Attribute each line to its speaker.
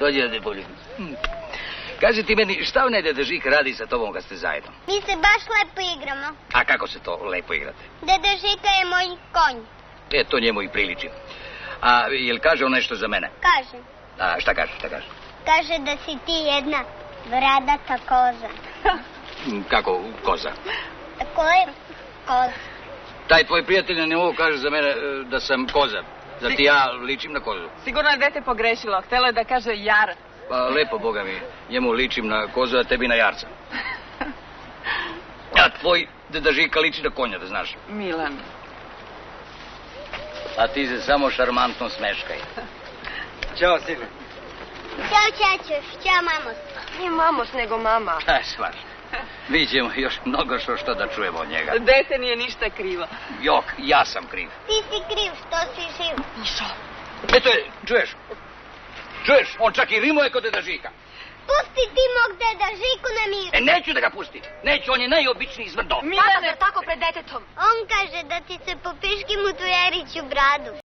Speaker 1: Dođi da te poljubim. Kaži ti meni, šta onaj Deda Žika radi sa tobom kad ste zajedno?
Speaker 2: Mi se baš lepo igramo.
Speaker 1: A kako se to lepo igrate?
Speaker 2: Deda Žika je moj konj.
Speaker 1: To njemu i priliči. A jel kaže on nešto za mene?
Speaker 2: Kaže.
Speaker 1: A šta kaže?
Speaker 2: Kaže da si ti jedna bradata koza.
Speaker 1: Kako koza?
Speaker 2: Koje koza?
Speaker 1: Taj tvoj prijatelj na nivou kaže za mene da sam koza. Da ti ja ličim na kozu.
Speaker 3: Sigurno je dete pogrešilo. Htjelo je da kaže jar.
Speaker 1: Pa lepo, Boga mi, njemu ličim na kozu, a tebi na jarca. A tvoj Deda Žika liči na konja, da znaš.
Speaker 3: Milan.
Speaker 1: A ti se samo šarmantno smeškaj.
Speaker 4: Ćao, sine.
Speaker 2: Ćao, čačoš. Ćao, mamos.
Speaker 3: Nije mamos, nego mama.
Speaker 1: Stvar. Mi ćemo još mnogo što da čujemo od njega.
Speaker 3: Dete nije ništa krivo.
Speaker 1: Jok, ja sam kriv.
Speaker 2: Ti si kriv što si živ.
Speaker 3: Mišo.
Speaker 1: Eto je, čuješ? Čuješ, on čak i rimuje kod Deda Žika.
Speaker 2: Pusti ti mog Deda Žiku na miru.
Speaker 1: Neću da ga pustim. Neću, on je najobičniji zvrdo.
Speaker 3: Milane, tako pred detetom.
Speaker 2: On kaže da ti se po piški mutujeriću bradu.